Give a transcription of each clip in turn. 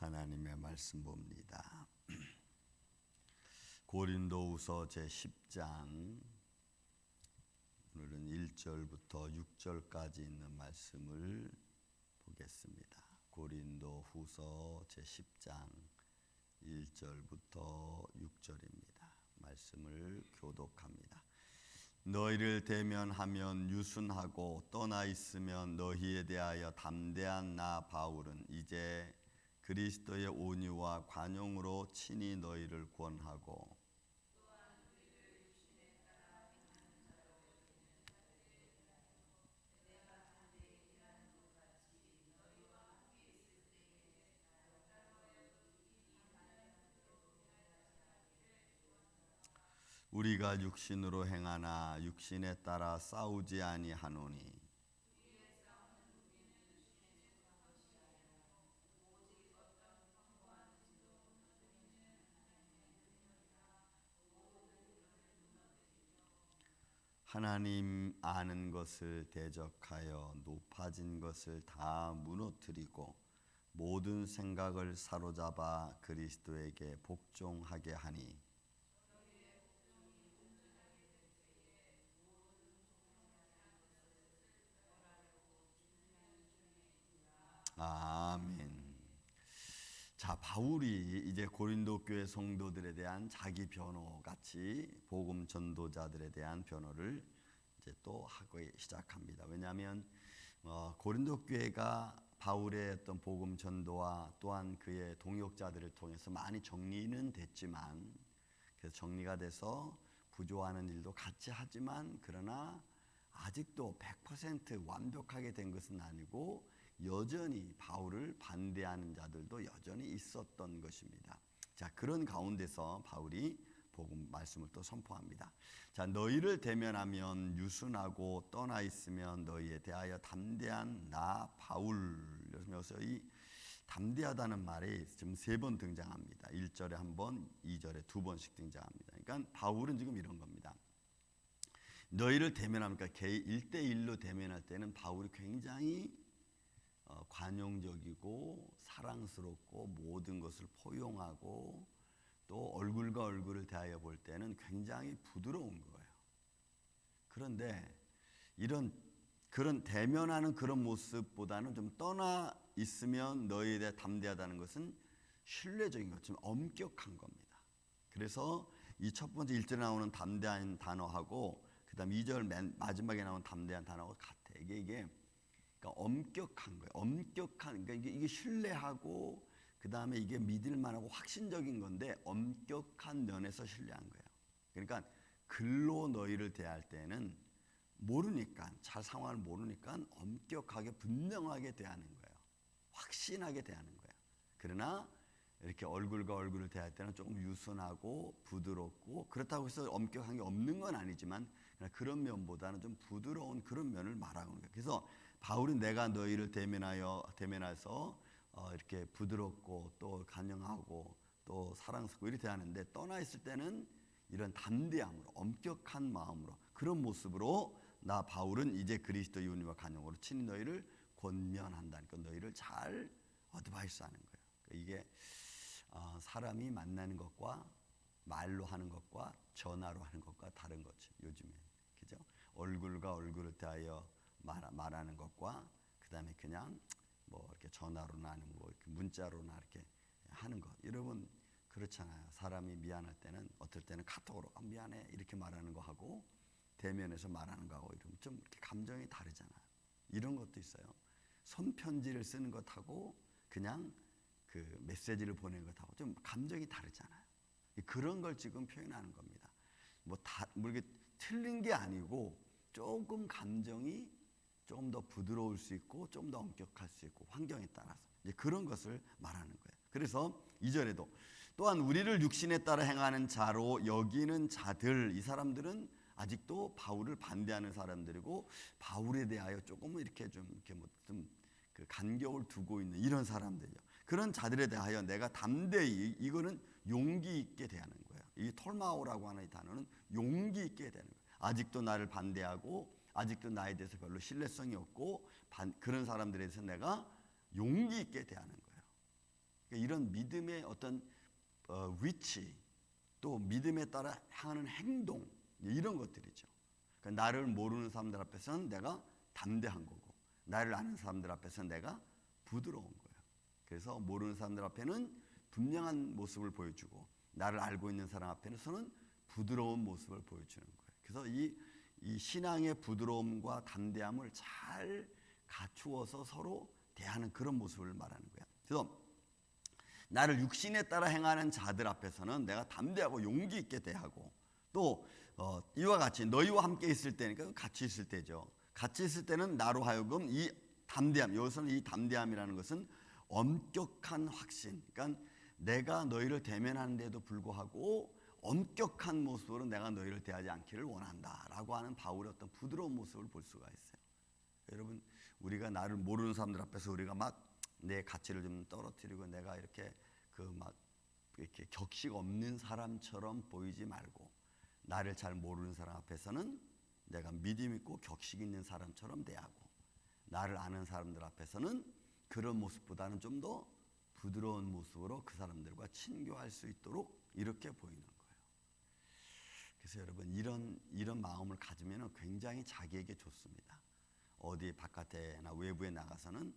하나님의 말씀 봅니다. 고린도후서 제10장 오늘은 1절부터 6절까지 있는 말씀을 보겠습니다. 고린도후서 제10장 1절부터 6절입니다. 말씀을 교독합니다. 너희를 대면하면 유순하고 떠나 있으면 너희에 대하여 담대한 나 바울은 이제 그리스도의 온유와 관용으로 친히 너희를 권하고 우리가 육신으로 행하나 육신에 따라 싸우지 아니하노니 하나님 아는 것을 대적하여 높아진 것을 다 무너뜨리고 모든 생각을 사로잡아 그리스도에게 복종하게 하니 아멘. 자, 바울이 이제 고린도 교회 성도들에 대한 자기 변호 같이 복음 전도자들에 대한 변호를 이제 또 하고 시작합니다. 왜냐하면 고린도 교회가 바울의 어떤 복음 전도와 또한 그의 동역자들을 통해서 많이 정리는 됐지만, 그래서 정리가 돼서 부조하는 일도 같이 하지만 그러나 아직도 100% 완벽하게 된 것은 아니고 여전히 바울을 반대하는 자들도 여전히 있었던 것입니다. 자, 그런 가운데서 바울이 복음 말씀을 또 선포합니다. 자, 너희를 대면하면 유순하고 떠나 있으면 너희에 대하여 담대한 나 바울. 여기서 이 담대하다는 말이 지금 3번 등장합니다. 1절에 한 번, 2절에 2번씩 등장합니다. 그러니까 바울은 지금 이런 겁니다. 너희를 대면합니까? 1대1로 대면할 때는 바울이 굉장히 관용적이고 사랑스럽고 모든 것을 포용하고 또 얼굴과 얼굴을 대하여 볼 때는 굉장히 부드러운 거예요. 그런데 그런 대면하는 그런 모습보다는 좀 떠나 있으면 너희에 대해 담대하다는 것은 신뢰적인 것, 좀 엄격한 겁니다. 그래서 이 첫 번째 1절에 나오는 담대한 단어하고 그 다음 2절 맨 마지막에 나오는 담대한 단어가 같아. 이게 그러니까 엄격한 거예요. 엄격한, 그러니까 이게 신뢰하고 그 다음에 이게 믿을만하고 확신적인 건데 엄격한 면에서 신뢰한 거예요. 그러니까 글로 너희를 대할 때는 모르니까, 잘 상황을 모르니까 엄격하게 분명하게 대하는 거예요. 확신하게 대하는 거예요. 그러나 이렇게 얼굴과 얼굴을 대할 때는 조금 유순하고 부드럽고, 그렇다고 해서 엄격한 게 없는 건 아니지만 그런 면보다는 좀 부드러운 그런 면을 말하는 거예요. 그래서 바울은 내가 너희를 대면해서 이렇게 부드럽고 또 간영하고 또 사랑스럽고 이렇게 하는데, 떠나 있을 때는 이런 담대함으로 엄격한 마음으로 그런 모습으로 나 바울은 이제 그리스도의 온유와 간영으로 친히 너희를 권면한다니까, 너희를 잘 어드바이스하는 거예요. 이게 사람이 만나는 것과 말로 하는 것과 전화로 하는 것과 다른 거죠. 요즘에 그죠? 얼굴과 얼굴을 대하여 말하는 것과 그 다음에 그냥 뭐 이렇게 전화로나 아니면 뭐 이렇게 문자로나 이렇게 하는 것. 여러분 그렇잖아요. 사람이 미안할 때는 어떨 때는 카톡으로 미안해 이렇게 말하는 거 하고 대면에서 말하는 거 하고 이러면 좀 이렇게 감정이 다르잖아요. 이런 것도 있어요. 손편지를 쓰는 것하고 그냥 그 메시지를 보내는 것하고 좀 감정이 다르잖아요. 그런 걸 지금 표현하는 겁니다. 뭐 이게 틀린 게 아니고 조금 감정이 좀 더 부드러울 수 있고 좀 더 엄격할 수 있고 환경에 따라서 이제 그런 것을 말하는 거예요. 그래서 2절에도 또한 우리를 육신에 따라 행하는 자로 여기는 자들, 이 사람들은 아직도 바울을 반대하는 사람들이고 바울에 대하여 조금은 이렇게 좀 그 간격을 두고 있는 이런 사람들이요. 그런 자들에 대하여 내가 담대히, 이거는 용기 있게 대하는 거예요. 이 톨마오라고 하는 이 단어는 용기 있게 되는 거예요. 아직도 나를 반대하고 아직도 나에 대해서 별로 신뢰성이 없고 그런 사람들에 대해서 내가 용기 있게 대하는 거예요. 그러니까 이런 믿음의 어떤 위치, 또 믿음에 따라 향하는 행동, 이런 것들이죠. 그러니까 나를 모르는 사람들 앞에서는 내가 담대한 거고, 나를 아는 사람들 앞에서는 내가 부드러운 거예요. 그래서 모르는 사람들 앞에는 분명한 모습을 보여주고, 나를 알고 있는 사람 앞에서는 부드러운 모습을 보여주는 거예요. 그래서 이 신앙의 부드러움과 담대함을 잘 갖추어서 서로 대하는 그런 모습을 말하는 거예요. 그래서 나를 육신에 따라 행하는 자들 앞에서는 내가 담대하고 용기 있게 대하고, 또 이와 같이 너희와 함께 있을 때니까 같이 있을 때죠. 같이 있을 때는 나로 하여금 이 담대함, 여기서는 이 담대함이라는 것은 엄격한 확신, 그러니까 내가 너희를 대면하는데도 불구하고 엄격한 모습으로 내가 너희를 대하지 않기를 원한다라고 하는 바울의 어떤 부드러운 모습을 볼 수가 있어요. 여러분, 우리가 나를 모르는 사람들 앞에서 우리가 막 내 가치를 좀 떨어뜨리고 내가 이렇게 이렇게 격식 없는 사람처럼 보이지 말고, 나를 잘 모르는 사람 앞에서는 내가 믿음 있고 격식 있는 사람처럼 대하고, 나를 아는 사람들 앞에서는 그런 모습보다는 좀 더 부드러운 모습으로 그 사람들과 친교할 수 있도록 이렇게 보이는 거예요. 그래서 여러분, 이런 마음을 가지면 굉장히 자기에게 좋습니다. 어디 바깥에나 외부에 나가서는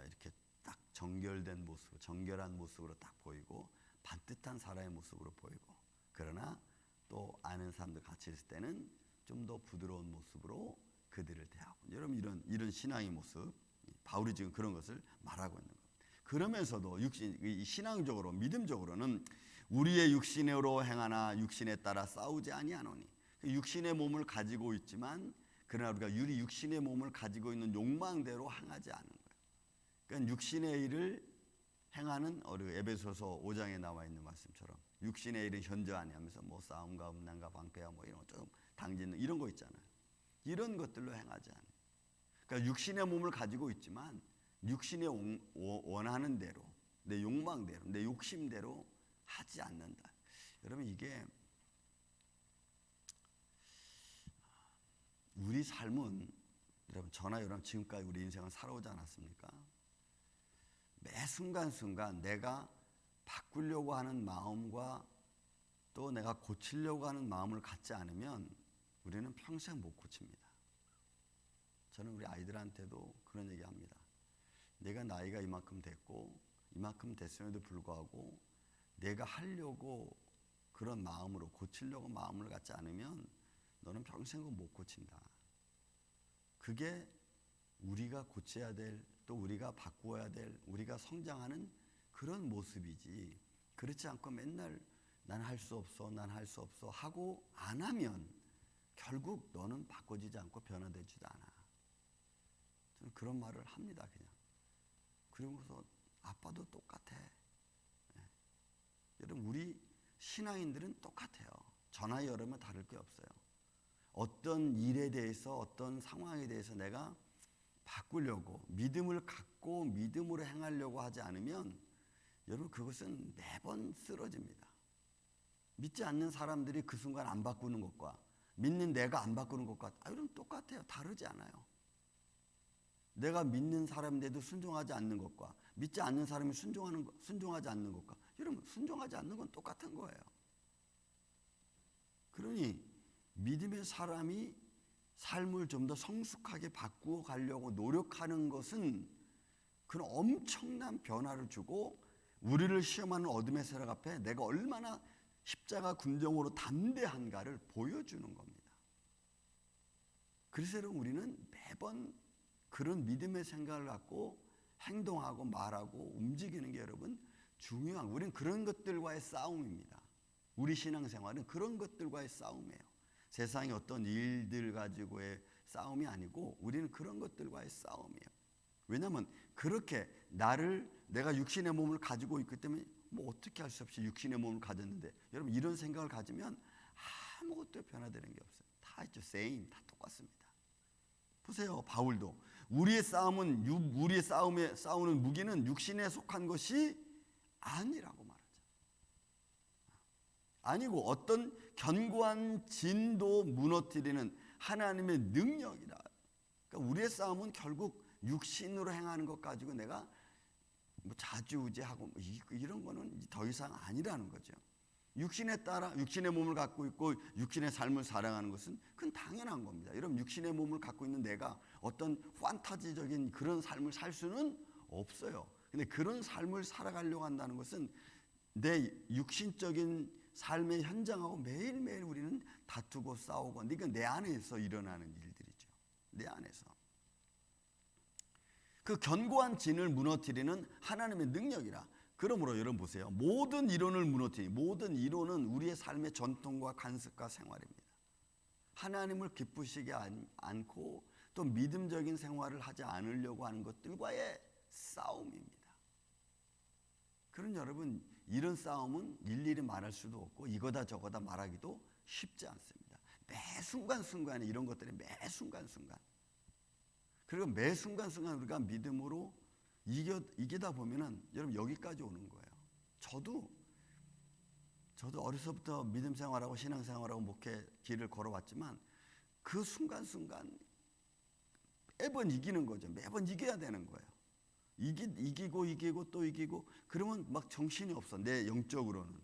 이렇게 딱 정결된 모습, 정결한 모습으로 딱 보이고 반듯한 사람의 모습으로 보이고, 그러나 또 아는 사람들 같이 있을 때는 좀 더 부드러운 모습으로 그들을 대하고, 여러분 이런 신앙의 모습, 바울이 지금 그런 것을 말하고 있는 거예요. 그러면서도 신앙적으로 믿음적으로는 우리의 육신으로 행하나 육신에 따라 싸우지 아니하노니, 육신의 몸을 가지고 있지만 그러나 우리가 육신의 몸을 가지고 있는 욕망대로 행하지 않는 거예요. 그러니까 육신의 일을 행하는 에베소서 5장에 나와 있는 말씀처럼 육신의 일은 현저 아니하면서 뭐 싸움과 음란과 방패와 뭐 이런 거 좀 당짓는 이런 거 있잖아요. 이런 것들로 행하지 않아요. 그러니까 육신의 몸을 가지고 있지만 육신이 원하는 대로, 내 욕망대로, 내 욕심대로 하지 않는다. 여러분, 이게 우리 삶은, 여러분 저나 여러분 지금까지 우리 인생을 살아오지 않았습니까? 매 순간순간 내가 바꾸려고 하는 마음과 또 내가 고치려고 하는 마음을 갖지 않으면 우리는 평생 못 고칩니다. 저는 우리 아이들한테도 그런 얘기합니다. 내가 나이가 이만큼 됐고 이만큼 됐음에도 불구하고 내가 하려고 그런 마음으로 고치려고 마음을 갖지 않으면 너는 평생 못 고친다. 그게 우리가 고쳐야 될, 또 우리가 바꾸어야 될, 우리가 성장하는 그런 모습이지, 그렇지 않고 맨날 난 할 수 없어, 난 할 수 없어 하고 안 하면 결국 너는 바꿔지지 않고 변화되지도 않아. 저는 그런 말을 합니다. 그냥. 그러고서 아빠도 똑같아. 네. 여러분, 우리 신앙인들은 똑같아요. 저나 여러분 다를 게 없어요. 어떤 일에 대해서, 어떤 상황에 대해서 내가 바꾸려고, 믿음을 갖고 믿음으로 행하려고 하지 않으면 여러분 그것은 매번 쓰러집니다. 믿지 않는 사람들이 그 순간 안 바꾸는 것과 믿는 내가 안 바꾸는 것과 여러분 똑같아요. 다르지 않아요. 내가 믿는 사람인데도 순종하지 않는 것과 믿지 않는 사람이 순종하지 않는 것과, 여러분 순종하지 않는 건 똑같은 거예요. 그러니 믿음의 사람이 삶을 좀 더 성숙하게 바꾸어 가려고 노력하는 것은 그런 엄청난 변화를 주고, 우리를 시험하는 어둠의 세력 앞에 내가 얼마나 십자가 군정으로 담대한가를 보여주는 겁니다. 그래서 여러분, 우리는 매번 그런 믿음의 생각을 갖고 행동하고 말하고 움직이는 게 여러분 중요한, 우리는 그런 것들과의 싸움입니다. 우리 신앙생활은 그런 것들과의 싸움이에요. 세상의 어떤 일들 가지고의 싸움이 아니고 우리는 그런 것들과의 싸움이에요. 왜냐하면 그렇게 내가 육신의 몸을 가지고 있기 때문에 뭐 어떻게 할 수 없이 육신의 몸을 가졌는데, 여러분 이런 생각을 가지면 아무것도 변화되는 게 없어요. 다 있죠. same, 다 똑같습니다. 보세요. 바울도 우리의 싸움에 싸우는 무기는 육신에 속한 것이 아니라고 말하죠. 아니고 어떤 견고한 진도 무너뜨리는 하나님의 능력이라. 그러니까 우리의 싸움은 결국 육신으로 행하는 것 가지고 내가 뭐 자주우지하고 뭐 이런 거는 더 이상 아니라는 거죠. 육신에 따라 육신의 몸을 갖고 있고 육신의 삶을 살아가는 것은 그건 당연한 겁니다. 여러분 육신의 몸을 갖고 있는 내가 어떤 판타지적인 그런 삶을 살 수는 없어요. 근데 그런 삶을 살아가려고 한다는 것은 내 육신적인 삶의 현장하고 매일매일 우리는 다투고 싸우고 이건 내 안에서 일어나는 일들이죠. 내 안에서. 그 견고한 진을 무너뜨리는 하나님의 능력이라. 그러므로 여러분 보세요. 모든 이론을 모든 이론은 우리의 삶의 전통과 관습과 생활입니다. 하나님을 기쁘시게 않고 또 믿음적인 생활을 하지 않으려고 하는 것들과의 싸움입니다. 그런 여러분 이런 싸움은 일일이 말할 수도 없고 이거다 저거다 말하기도 쉽지 않습니다. 매 순간순간에 이런 것들이 매 순간순간 그리고 매 순간순간 우리가 믿음으로 이기다 보면은 여러분 여기까지 오는 거예요. 저도 어려서부터 믿음 생활하고 신앙 생활하고 목회 길을 걸어왔지만 그 순간순간 매번 이기는 거죠. 매번 이겨야 되는 거예요. 이기고 또 이기고 그러면 막 정신이 없어. 내 영적으로는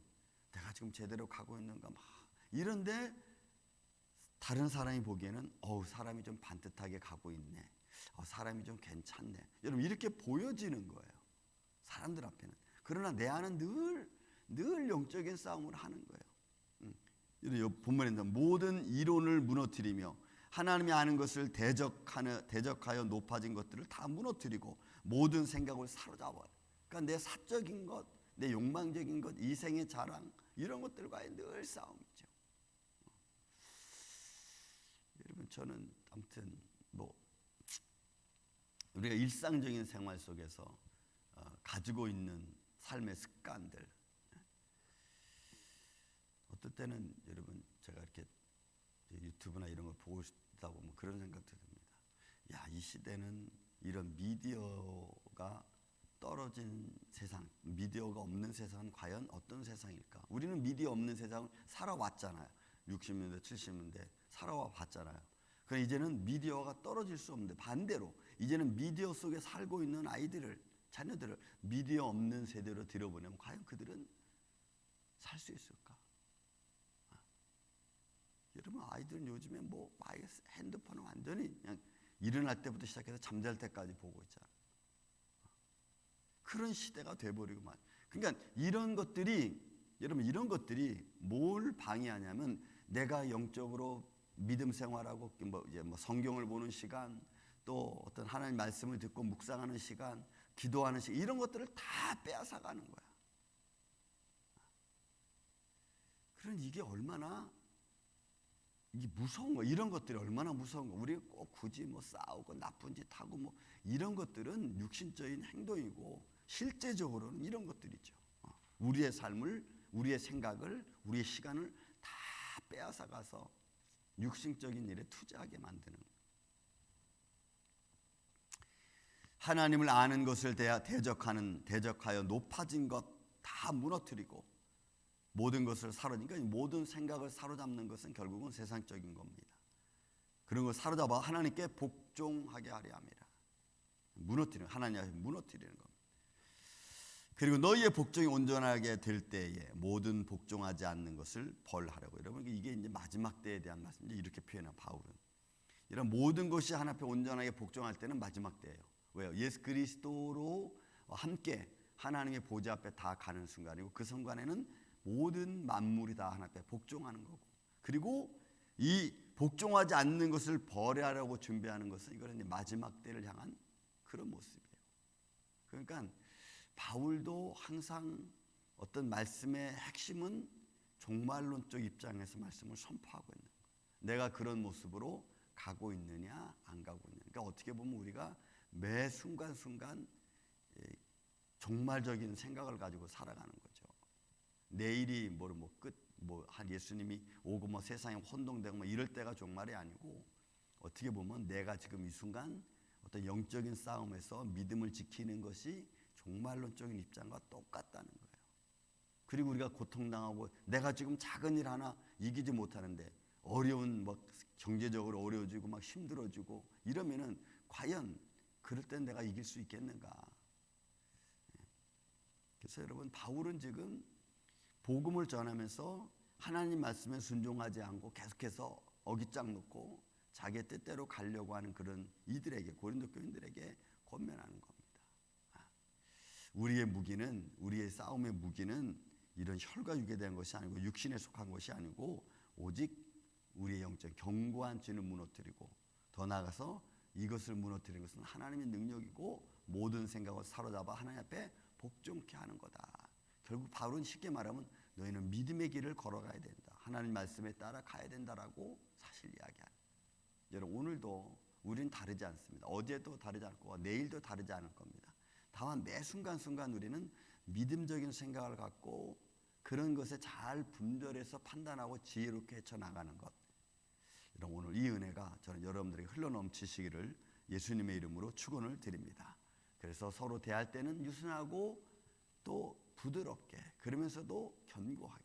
내가 지금 제대로 가고 있는가 막 이런데 다른 사람이 보기에는 사람이 좀 반듯하게 가고 있네. 사람이 좀 괜찮네. 여러분 이렇게 보여지는 거예요. 사람들 앞에는. 그러나 내 안은 늘 영적인 싸움을 하는 거예요. 이런 본문에는 모든 이론을 무너뜨리며 하나님이 아는 것을 대적하여 높아진 것들을 다 무너뜨리고 모든 생각을 사로잡아요. 그러니까 내 사적인 것, 내 욕망적인 것, 이생의 자랑 이런 것들과의 늘 싸움이죠. 여러분 저는 아무튼 우리가 일상적인 생활 속에서 가지고 있는 삶의 습관들 어떨 때는 여러분 제가 이렇게 유튜브나 이런 걸 보고 있다 보면 그런 생각도 듭니다. 이 시대는 이런 미디어가 떨어진 세상, 미디어가 없는 세상은 과연 어떤 세상일까? 우리는 미디어 없는 세상을 살아왔잖아요. 60년대, 70년대 살아와 봤잖아요. 그럼 이제는 미디어가 떨어질 수 없는데 반대로 이제는 미디어 속에 살고 있는 자녀들을 미디어 없는 세대로 들여보내면 과연 그들은 살 수 있을까? 여러분 아이들은 요즘에 핸드폰을 완전히 그냥 일어날 때부터 시작해서 잠잘 때까지 보고 있잖아요. 그런 시대가 돼버리고 그러니까 이런 것들이 뭘 방해하냐면 내가 영적으로 믿음 생활하고 성경을 보는 시간 또 어떤 하나님 말씀을 듣고 묵상하는 시간, 기도하는 시간 이런 것들을 다 빼앗아가는 거야. 그런 이게 얼마나 무서운 거 이런 것들이 얼마나 무서운 거 우리 꼭 굳이 싸우고 나쁜 짓 하고 이런 것들은 육신적인 행동이고 실제적으로는 이런 것들이죠. 우리의 삶을 우리의 생각을 우리의 시간을 다 빼앗아가서 육신적인 일에 투자하게 만드는 하나님을 아는 것을 대적하여 높아진 것 다 무너뜨리고 모든 것을 그러니까 모든 생각을 사로잡는 것은 결국은 세상적인 겁니다. 그런 걸 사로잡아 하나님께 복종하게 하려 합니다. 하나님 앞에 무너뜨리는 겁니다. 그리고 너희의 복종이 온전하게 될 때에 모든 복종하지 않는 것을 벌하라고. 여러분 이게 이제 마지막 때에 대한 말씀이죠. 이렇게 표현한 바울은 이런 모든 것이 하나님 앞에 온전하게 복종할 때는 마지막 때예요. 왜요? 예수 그리스도로 함께 하나님의 보좌 앞에 다 가는 순간이고 그 순간에는 모든 만물이 다 하나님 앞에 복종하는 거고 그리고 이 복종하지 않는 것을 벌하려고 준비하는 것은 이거는 마지막 때를 향한 그런 모습이에요. 그러니까 바울도 항상 어떤 말씀의 핵심은 종말론적 입장에서 말씀을 선포하고 있는 거예요. 내가 그런 모습으로 가고 있느냐 안 가고 있느냐. 그러니까 어떻게 보면 우리가 매 순간순간 종말적인 생각을 가지고 살아가는 거죠. 내일이 한 예수님이 오고 세상에 혼동되고 이럴 때가 종말이 아니고 어떻게 보면 내가 지금 이 순간 어떤 영적인 싸움에서 믿음을 지키는 것이 종말론적인 입장과 똑같다는 거예요. 그리고 우리가 고통당하고 내가 지금 작은 일 하나 이기지 못하는데 어려운 경제적으로 어려워지고 힘들어지고 이러면은 과연 그럴 땐 내가 이길 수 있겠는가? 그래서 여러분, 바울은 지금 복음을 전하면서 하나님 말씀에 순종하지 않고 계속해서 어깃장 놓고 자기의 뜻대로 가려고 하는 그런 이들에게, 고린도 교인들에게 권면하는 겁니다. 우리의 무기는, 우리의 싸움의 무기는 이런 혈과 육에 대한 것이 아니고 육신에 속한 것이 아니고 오직 우리의 영적 견고한 진을 무너뜨리고, 더 나아가서 이것을 무너뜨리는 것은 하나님의 능력이고 모든 생각을 사로잡아 하나님 앞에 복종케 하는 거다. 결국 바울은 쉽게 말하면 너희는 믿음의 길을 걸어가야 된다, 하나님 말씀에 따라 가야 된다라고 사실 이야기하는. 여러분, 오늘도 우리는 다르지 않습니다. 어제도 다르지 않고 내일도 다르지 않을 겁니다. 다만 매 순간순간 우리는 믿음적인 생각을 갖고 그런 것에 잘 분별해서 판단하고 지혜롭게 헤쳐나가는 것, 이런 오늘 이 은혜가 저는 여러분들에게 흘러넘치시기를 예수님의 이름으로 축원을 드립니다. 그래서 서로 대할 때는 유순하고 또 부드럽게, 그러면서도 견고하게,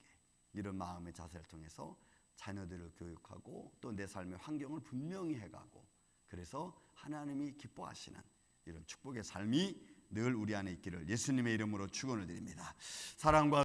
이런 마음의 자세를 통해서 자녀들을 교육하고 또 내 삶의 환경을 분명히 해가고, 그래서 하나님이 기뻐하시는 이런 축복의 삶이 늘 우리 안에 있기를 예수님의 이름으로 축원을 드립니다. 사랑과